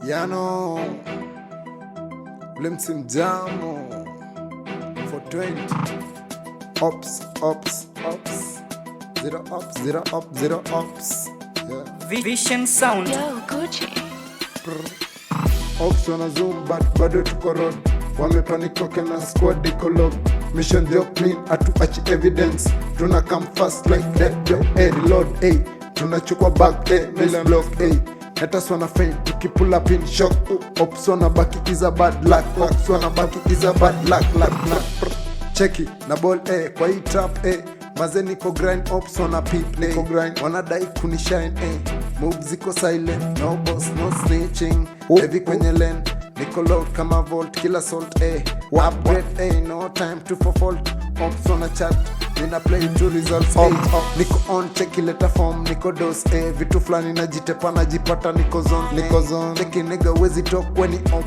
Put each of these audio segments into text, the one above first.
Yano ule msimjamo 420 ops 0 ops yeah. Vision sound Yo, Gucci. Ops wana zoom but bado tuko road. Wamepanikoke na squad iko log. Mission jo clean atuachi evidence. Tuna come fast like that yo reload tunachukua back million block Haters wanna faint tukipull up in shock. Ops wana baki is a bad luck. Ops wana baki is a bad luck. Cheki na ball kwa hii trap maze niko grind. Ops wana peep niko grind. Wanadai kunishine moves ziko silent. No boss no snitching. Heavy kwenye lane niko load kama volt kila salt upgrade no time to for fault. Ops wana chat nina play to results niko on cheki letter form niko dose vitu flani najitepa najipata niko zone cheki nigga wezi talk when it up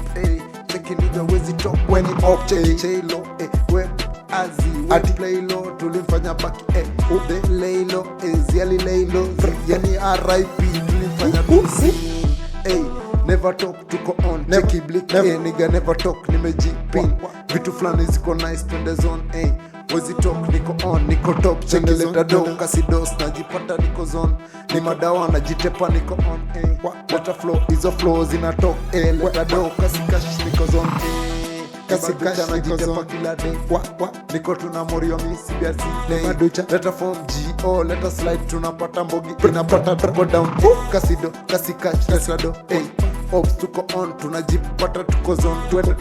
cheki nigga wezi talk when it up cheki chelo web azi ati play low tulimfanya baki ube lay low ziali lay low yani RIP tulimfanya busy never talk tuko on cheki blick nigga never talk nimejipin vitu flani ziko nice twende zone wezi talk niko on niko top cheki leta do kasi dos najipata niko zone ni madawa najitepa niko on leta flow hizo flow zina talk leta do kasi cash niko zone kasi cash najitepa kila day niko tuna morio misi biasi maducha leta form go leta slide tunapata mbogi inapata tuko down kasi do kasi cash leta do Ops tuko on tunajipata tuko zone twende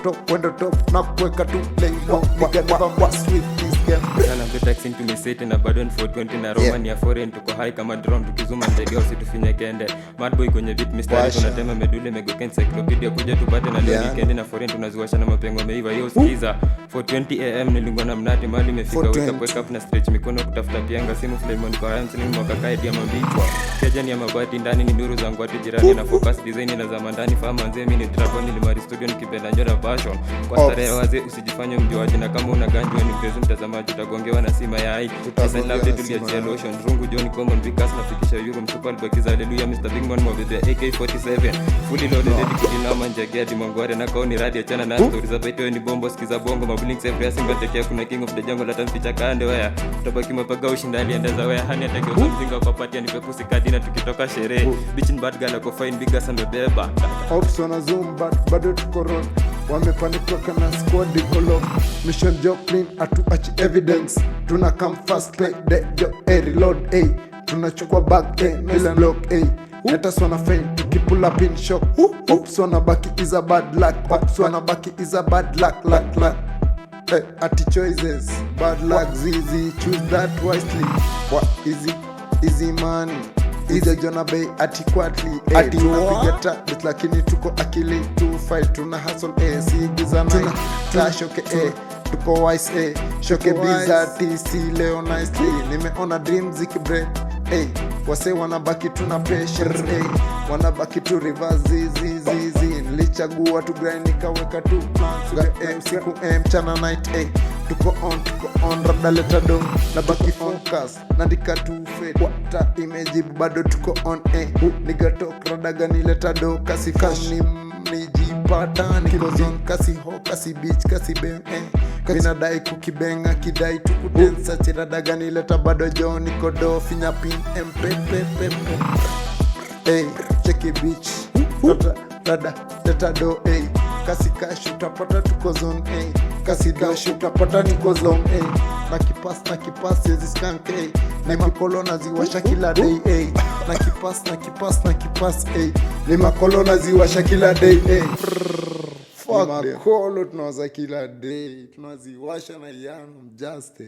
top na kuweka tu play low nigga never must with this game. Sana mbeta accent tumesete na bado 420 na Roman ya foreign tuko high kama drone tukizuma ndege au situfinye kende mad boy kwenye beat mistari tunatema medule mego encyclopedia kuja tupate na leo weekend na foreign tunaziwasha na mapengo meiva yo skiza 420 am nilingwa na mnati mali imefika wake up na stretch mikono kutafuta pianga simu Flemon kwa rhymes ni mwaka kaidi ya mabichwa keja ni ya mabati ndani ni nuru zangu ati jirani na focus design na zamanda ni fahamu anze mimi ni dragon nilimari studio nikipenda njora passion kwa starehe wazee usijifanye mjuaji na kama una ganji wewe ni mpenzi mtazamaji utagongewa na sima ya ai sasa love tulia lotion rungu John common because nafikisha euro msupa libakiza haleluya Mr Big Man mobile AK47 fully loaded ready kudina manja gadi mangware na kaoni radi achana na stories za baito ni bombo skiza bongo mablinks every single tekea kuna king of the jungle hata mficha kande wewe utabaki mapaga ushindani endaza wewe hani atakio mzinga kwa party ni pekusi kadi na tukitoka sherehe bitch in bad girl ako fine bigger sana beba. Ops wana zoom but bado tuko road. Wamepanikoka na squad iko low. Mission job clean atuachi evidence. Tuna come fast like that yo reload tunachukua back million block Haters wana faint tukipull up in shock. Ops wana baki is a bad luck. Ops wana baki is a bad luck. Ati choices bad luck zizi choose that wisely. What easy money Iza Jona Bay ati quatli ati tunapiga target lakini tuko akili to fight tuna hustle si giza night clash tuko wise shoke biza TC leo nicely nimeona dreams zikibreak wase wanabaki tuna patience wanabaki tu reverse zizi nilichagua tu grind nikaweka tu plans siku mchana night tuko on rada leta do na baki focus nandika tu fade ta image bado tuko on nigga talk rada gani leta do kasi cash nijipata niko zone kasi ho kasi beach kasi bang mina dai kukibenga kidai tukudensa chirada gani leta bado jo niko do finya pin mpepe cheki beach rada leta do kasi cash utapata tuko zone kasi dash utapata niko zone na kipas yezi skank ni makolona ziwasha kila day na kipas ni makolona ziwasha kila day fuck makolo tunawaza kila day tunaziwasha na yano just